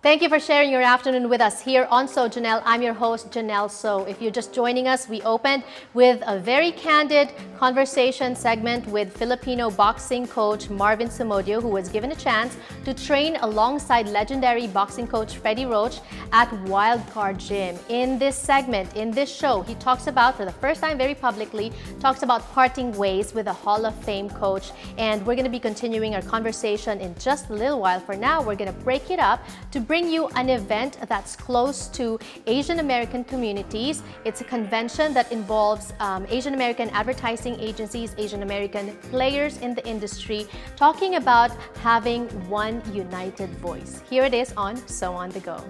Thank you for sharing your afternoon with us here on So Janelle. I'm your host, Janelle So. If you're just joining us, we opened with a very candid conversation segment with Filipino boxing coach Marvin Sumodio, who was given a chance to train alongside legendary boxing coach Freddie Roach at Wildcard Gym. In this segment, in this show, he talks about, for the first time very publicly, talks about parting ways with a Hall of Fame coach. And we're going to be continuing our conversation in just a little while. For now, we're going to break it up to bring you an event that's close to Asian American communities. It's a convention that involves Asian American advertising agencies, Asian American players in the industry, talking about having one united voice. Here it is on So On The Go.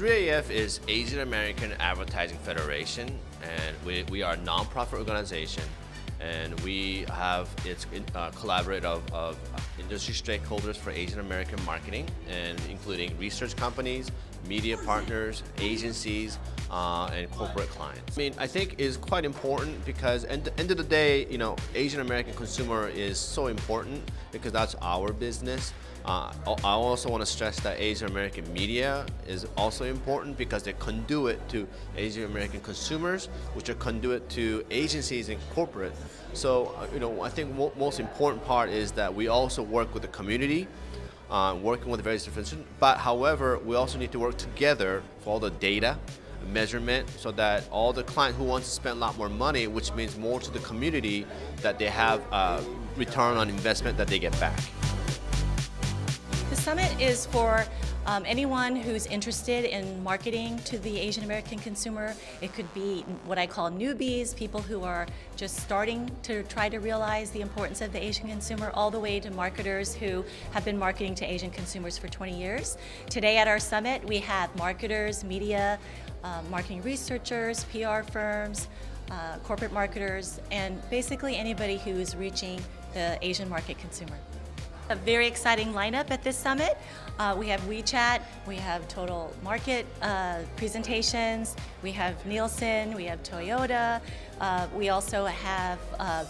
AAF is Asian American Advertising Federation, and we are a non-profit organization, and we have its collaborate of industry stakeholders for Asian American marketing, and including research companies, media partners, agencies, and corporate clients. I think is quite important because at the end of the day, Asian American consumer is so important because that's our business. I also want to stress that Asian American media is also important because they conduit to Asian American consumers, which are conduit to agencies and corporate. So, I think most important part is that we also work with the community, working with various different, but however, we also need to work together for all the data, measurement, so that all the client who wants to spend a lot more money, which means more to the community, that they have return on investment that they get back. The summit is for anyone who's interested in marketing to the Asian American consumer. It could be what I call newbies, people who are just starting to try to realize the importance of the Asian consumer, all the way to marketers who have been marketing to Asian consumers for 20 years. Today at our summit, we have marketers, media, marketing researchers, PR firms, corporate marketers, and basically anybody who is reaching the Asian market consumer. A very exciting lineup at this summit. We have WeChat, we have Total Market presentations, we have Nielsen, we have Toyota. We also have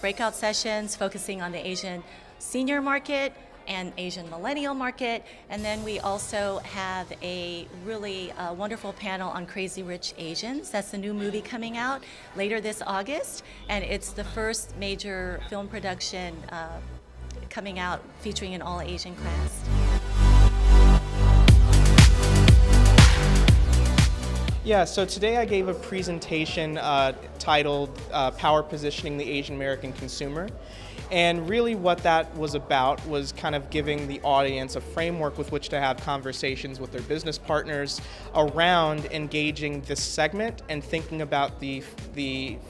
breakout sessions focusing on the Asian senior market and Asian millennial market. And then we also have a really wonderful panel on Crazy Rich Asians. That's the new movie coming out later this August. And it's the first major film production coming out featuring an all-Asian cast. Yeah, so today I gave a presentation titled Power Positioning the Asian American Consumer. And really what that was about was kind of giving the audience a framework with which to have conversations with their business partners around engaging this segment and thinking about the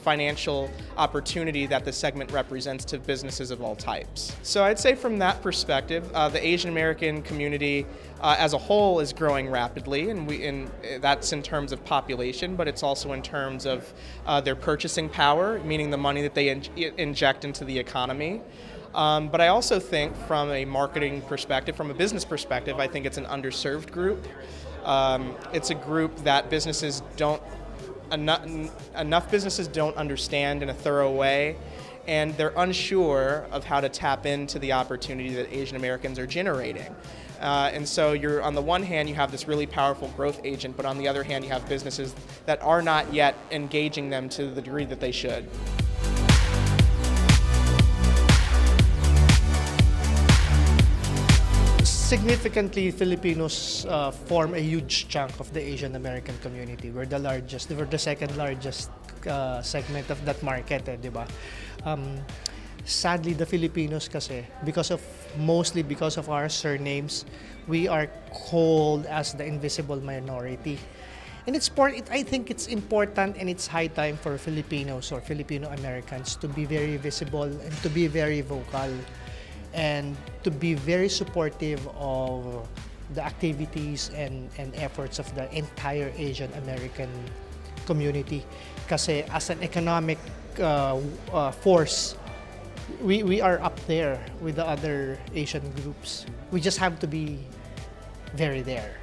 financial opportunity that the segment represents to businesses of all types. So I'd say from that perspective, the Asian American community as a whole is growing rapidly, and that's in terms of population, but it's also in terms of their purchasing power, meaning the money that they inject into the economy. But I also think from a marketing perspective, from a business perspective, I think it's an underserved group. It's a group that enough businesses don't understand in a thorough way, and they're unsure of how to tap into the opportunity that Asian Americans are generating. And so on the one hand, you have this really powerful growth agent, but on the other hand, you have businesses that are not yet engaging them to the degree that they should. Significantly, Filipinos form a huge chunk of the Asian American community. We're the second largest segment of that market, di ba? Sadly, the Filipinos kasi, mostly because of our surnames, we are called as the invisible minority. And I think it's important, and it's high time for Filipinos or Filipino Americans to be very visible and to be very vocal and to be very supportive of the activities and efforts of the entire Asian American community. Kasi as an economic force, we are up there with the other Asian groups. We just have to be very there.